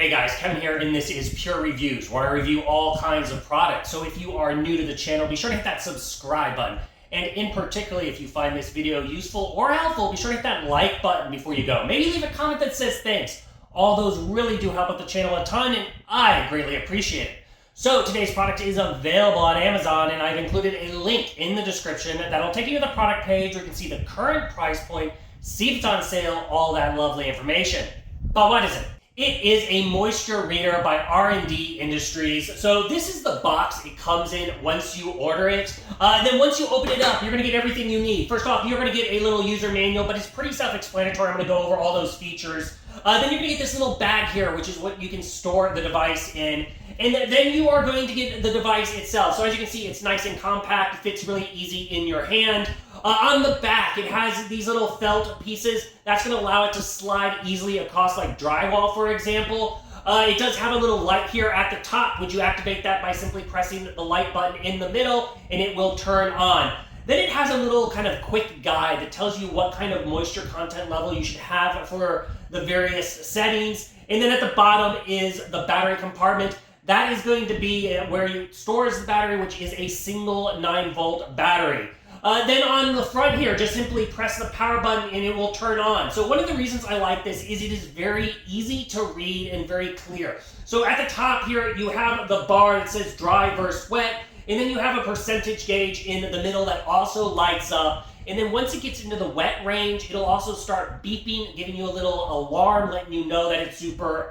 Hey guys, Kevin here, and this is Pure Reviews, where I review all kinds of products. So if you are new to the channel, be sure to hit that subscribe button. And in particular, if you find this video useful or helpful, be sure to hit that like button before you go. Maybe leave a comment that says thanks. All those really do help out the channel a ton, and I greatly appreciate it. So today's product is available on Amazon, and I've included a link in the description that'll take you to the product page where you can see the current price point, see if it's on sale, all that lovely information. But what is it? It is a moisture meter by R&D Industries. So this is the box it comes in once you order it. And then once you open it up, you're gonna get everything you need. First off, you're gonna get a little user manual, but it's pretty self-explanatory. I'm gonna go over all those features. Then you're gonna get this little bag here, which is what you can store the device in. And then you are going to get the device itself. So as you can see, it's nice and compact, fits really easy in your hand. On the back, it has these little felt pieces. That's going to allow it to slide easily across like drywall, for example. It does have a little light here at the top. Would you activate that by simply pressing the light button in the middle, and it will turn on. Then it has a little kind of quick guide that tells you what kind of moisture content level you should have for the various settings. And then at the bottom is the battery compartment. That is going to be where you stores the battery, which is a single 9-volt battery. Then on the front here, just simply press the power button and it will turn on. So one of the reasons I like this is it is very easy to read and very clear. So at the top here, you have the bar that says dry versus wet, and then you have a percentage gauge in the middle that also lights up. And then once it gets into the wet range, it'll also start beeping, giving you a little alarm, letting you know that it's super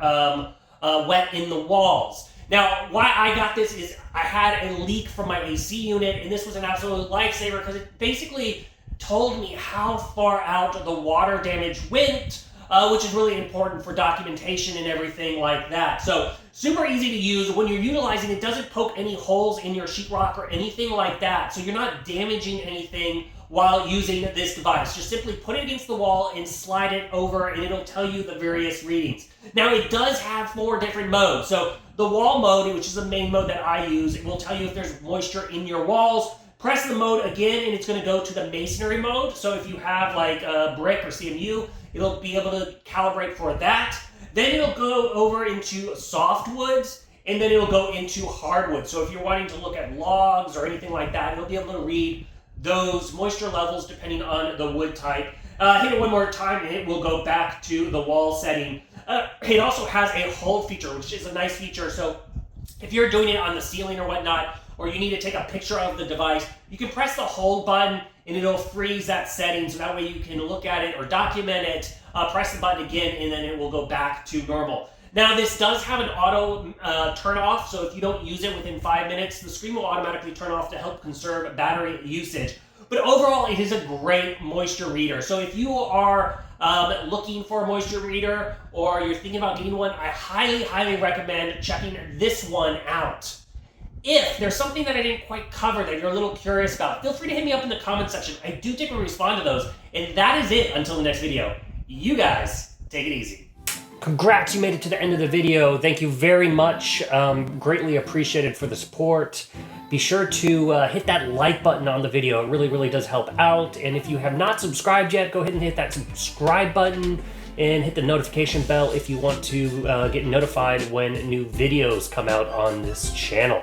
wet in the walls. Now, why I got this is I had a leak from my AC unit, and this was an absolute lifesaver because it basically told me how far out the water damage went, which is really important for documentation and everything like that. So, super easy to use. When you're utilizing it, doesn't poke any holes in your sheetrock or anything like that, so you're not damaging anything while using this device. Just simply put it against the wall and slide it over, and it'll tell you the various readings. Now, it does have 4 different modes. So the wall mode, which is the main mode that I use, it will tell you if there's moisture in your walls. Press the mode again, and it's going to go to the masonry mode. So if you have like a brick or CMU, it'll be able to calibrate for that. Then it'll go over into soft woods, and then it'll go into hardwood. So if you're wanting to look at logs or anything like that, it'll be able to read those moisture levels depending on the wood type. Hit it one more time and it will go back to the wall setting. It also has a hold feature, which is a nice feature. So if you're doing it on the ceiling or whatnot, or you need to take a picture of the device, you can press the hold button and it'll freeze that setting, so that way you can look at it or document it. Press the button again and then it will go back to normal. Now, this does have an auto turn off, so if you don't use it within 5 minutes, the screen will automatically turn off to help conserve battery usage. But overall, it is a great moisture reader. So if you are looking for a moisture reader or you're thinking about getting one, I highly, highly recommend checking this one out. If there's something that I didn't quite cover that you're a little curious about, feel free to hit me up in the comment section. I do take and respond to those. And that is it until the next video. You guys, take it easy. Congrats, you made it to the end of the video. Thank you very much. Greatly appreciated for the support. Be sure to hit that like button on the video. It really, really does help out. And if you have not subscribed yet, go ahead and hit that subscribe button and hit the notification bell if you want to get notified when new videos come out on this channel.